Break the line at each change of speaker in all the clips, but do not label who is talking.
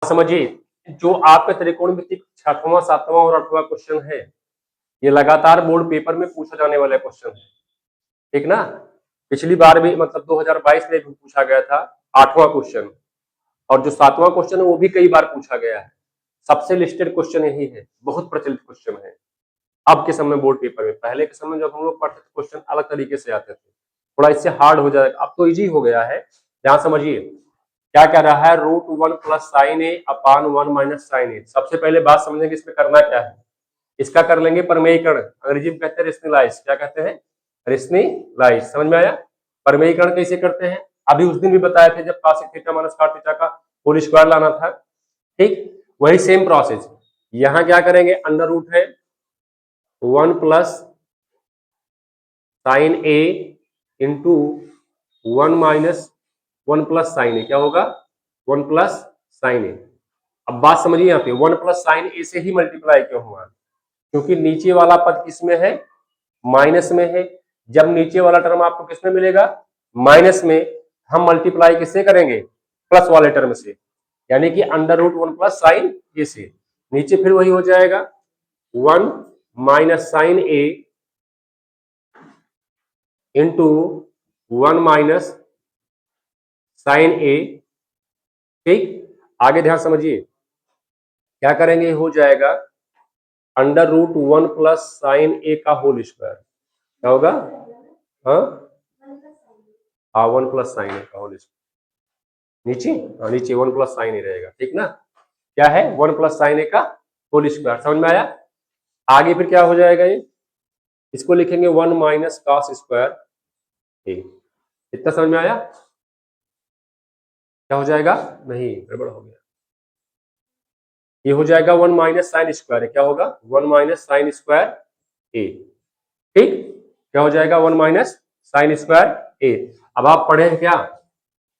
समझिए, जो आपके त्रिकोणमिति 6वां 7वां और 8वां क्वेश्चन है, ये लगातार बोर्ड पेपर में पूछा जाने वाला क्वेश्चन है, ठीक ना। पिछली बार भी मतलब 2022 में भी पूछा गया था 8वां क्वेश्चन, और जो 7वां क्वेश्चन है वो भी कई बार पूछा गया है। सबसे लिस्टेड क्वेश्चन यही है, बहुत प्रचलित क्वेश्चन है अब के समय बोर्ड पेपर में। पहले के समय जब हम लोग पढ़ते थे क्वेश्चन अलग तरीके से आते थे, थोड़ा इससे हार्ड हो जाएगा, अब तो इजी हो गया है। ध्यान समझिए, क्या कह रहा है, √1 प्लस साइन ए अपान 1 माइनस साइन ए। सबसे पहले बात समझेंगे इसमें करना क्या है। इसका कर लेंगे परमेयीकरण, अंग्रेजी में कहते हैं रेशनलाइज। क्या कहते हैं, रेशनलाइज। समझ में आया। परमेयीकरण कैसे करते हैं, अभी उस दिन भी बताए थे जब cos theta minus cot theta का होल स्क्वायर लाना था, ठीक। वही सेम प्रोसेस यहां क्या करेंगे, अंडर रूट है 1 प्लस साइन ए इंटू 1 माइनस 1 प्लस साइन ए। क्या होगा, 1 प्लस साइन ए। अब बात समझिए, यहाँ पे 1 प्लस साइन ए से ही मल्टीप्लाई क्यों हुआ, क्योंकि नीचे वाला पद किसमें है, माइनस में है। जब नीचे वाला टर्म आपको किसमें मिलेगा, माइनस में, हम मल्टीप्लाई किससे करेंगे, प्लस वाले टर्म से, यानी कि √1 प्लस साइन ए से। नीचे फिर वही हो जाएगा 1 माइनस साइन ए इंटू 1 माइनस साइन ए, ठीक। आगे ध्यान समझिए, क्या करेंगे, हो जाएगा √1 प्लस साइन ए का होल स्क्वायर। क्या होगा, हाँ 1 प्लस साइन ए का होल स्क्वायर। नीचे 1 प्लस साइन ए रहेगा, ठीक ना। क्या है, 1 प्लस साइन ए का होल स्क्वायर। समझ में आया। आगे फिर क्या हो जाएगा, ये इसको लिखेंगे 1 माइनस कॉस स्क्वायर ए। इतना समझ में आया। क्या हो जाएगा, नहीं गड़बड़ हो गया, ये हो जाएगा 1 माइनस साइन स्क्वायर। क्या होगा, 1 माइनस साइन स्क्वायर ए, ठीक। क्या हो जाएगा, 1 माइनस साइन स्क्वायर ए। अब आप पढ़े हैं क्या,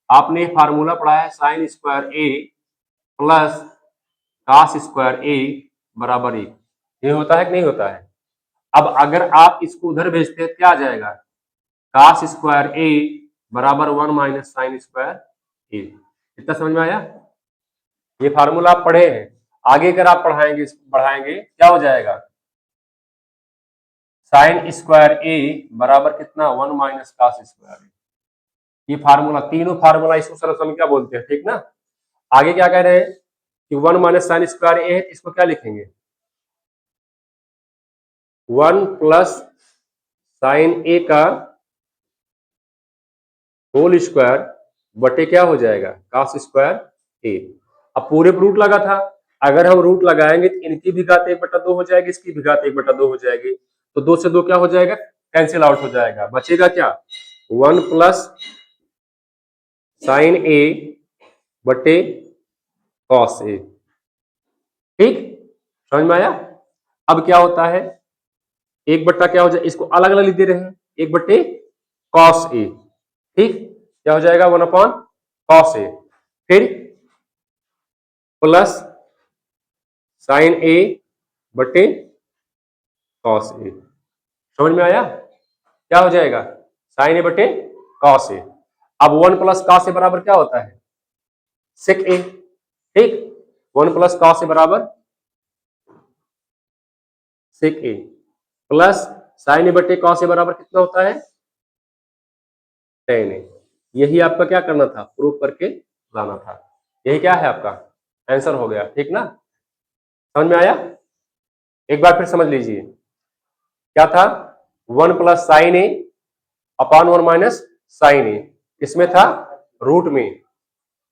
आपने फार्मूला पढ़ा है साइन स्क्वायर ए प्लस कॉस स्क्वायर ए बराबर ए। ये होता है कि नहीं होता है। अब अगर आप इसको उधर भेजते हैं क्या आ जाएगा, कॉस स्क्वायर ए बराबर 1 माइनस साइन स्क्वायर ए। इतना समझ में आया। ये फार्मूला आप पढ़े हैं, आगे अगर आप बढ़ाएंगे क्या हो जाएगा, साइन स्क्वायर ए बराबर कितना, 1 माइनस कॉस स्क्वायर ए। ये फार्मूला, तीनों फार्मूला इसको सरल में क्या बोलते हैं, ठीक ना। आगे क्या कह रहे हैं कि 1 माइनस साइन स्क्वायर ए है, इसको क्या लिखेंगे, 1 प्लस साइन ए का होल स्क्वायर बटे क्या हो जाएगा, कॉस स्क्वायर ए। अब पूरे पर रूट लगा था, अगर हम रूट लगाएंगे तो इनकी भी घात 1/2 हो जाएगी, इसकी भी घात 1/2 हो जाएगी, तो 2 से 2 क्या हो जाएगा, कैंसिल आउट हो जाएगा। बचेगा क्या, 1 प्लस साइन ए बटे कॉस ए, ठीक। समझ में आया। अब क्या होता है, 1/, क्या हो जाए, इसको अलग अलग लिख दे रहे हैं, 1/, कॉस ए, ठीक। क्या हो जाएगा, 1/cos ए, फिर प्लस साइन ए बटे कॉस ए। समझ में आया। क्या हो जाएगा, साइन ए बटे कॉस ए। अब 1 प्लस कॉस ए बराबर क्या होता है, सेक ए, ठीक। 1 प्लस कॉस ए बराबर सेक ए, प्लस साइन ए बटे कॉस ए बराबर कितना होता है, टेन ए। यही आपका क्या करना था, प्रूफ करके लाना था। यही क्या है आपका आंसर हो गया, ठीक ना। समझ में आया। एक बार फिर समझ लीजिए, क्या था, 1 प्लस साइन ए अपॉन 1 माइनस साइन ए, इसमें था रूट में,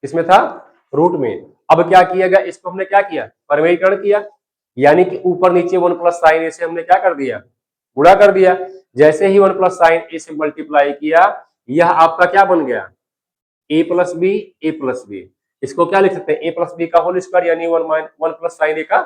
इसमें था रूट में। अब क्या किया गया, इसको हमने क्या किया, परमेयीकरण किया, यानी कि ऊपर नीचे 1 प्लस साइन ए से हमने क्या कर दिया, गुणा कर दिया। जैसे ही 1 प्लस साइन ए से मल्टीप्लाई किया, यह आपका क्या बन गया, ए प्लस बी, ए प्लस बी। इसको क्या लिख सकते हैं, ए प्लस बी का होल स्क्वायर, यानी 1 प्लस साइन ए का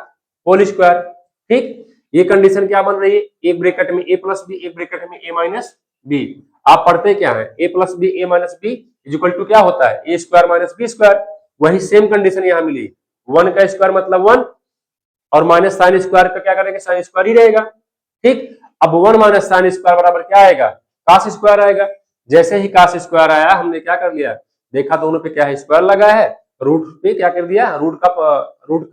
होल स्क्वायर, ठीक। ये कंडीशन क्या बन रही है, एक ब्रैकेट में ए प्लस बी, एक ब्रैकेट में ए माइनस बी। आप पढ़ते क्या है, A plus B A minus B equal to क्या होता है, A square minus B square. वही सेम कंडीशन यहाँ मिली, 1 का स्क्वायर मतलब 1, और माइनस साइन स्क्वायर का क्या करेंगे, साइन स्क्वायर ही रहेगा, ठीक। अब 1 माइनस साइन स्क्वायर बराबर क्या आएगा, कॉस स्क्वायर आएगा। जैसे ही कॉस स्क्वायर आया, हमने क्या कर लिया, देखा दोनों पे क्या है, स्क्वायर लगा है, रूट पे क्या कर दिया, रूट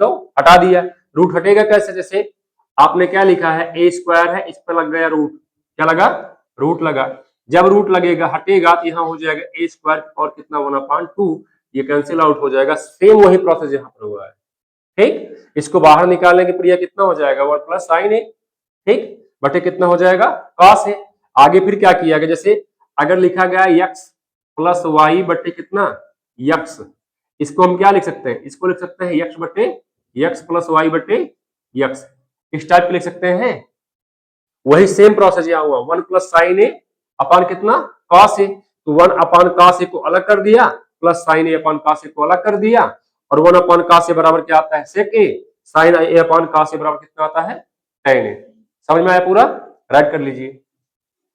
को हटा दिया। रूट हटेगा कैसे, जैसे आपने क्या लिखा है ए स्क्वायर है, इस पर लग गया रूट, क्या लगा, रूट लगा। जब रूट लगेगा हटेगा तो यहाँ हो जाएगा ए स्क्वायर और कितना 1/2, ये कैंसिल आउट हो जाएगा। सेम वही प्रोसेस यहाँ पर हुआ है, ठीक। इसको बाहर निकालने की प्रक्रिया कितना हो जाएगा, 1 प्लस साइन ए, ठीक, बटे कितना हो जाएगा कॉस ए। आगे फिर क्या किया गया, जैसे अगर लिखा गया x प्लस वाई बटे कितना x, इसको हम क्या लिख सकते हैं, इसको लिख सकते हैं x बटे x प्लस वाई बटे x, इस टाइप के लिख सकते हैं। वही सेम प्रोसेस यहाँ हुआ, 1 प्लस साइन ए अपान कितना कॉस ए, तो 1 अपान कॉस ए को अलग कर दिया, plus sign A upon cos A को अलग कर दिया, और 1 अपान कॉस ए बराबर क्या आता है सेक ए, sign A upon cos A बराबर कितना आता है tan ए। समझ में आया पूरा, राइट कर लीजिए।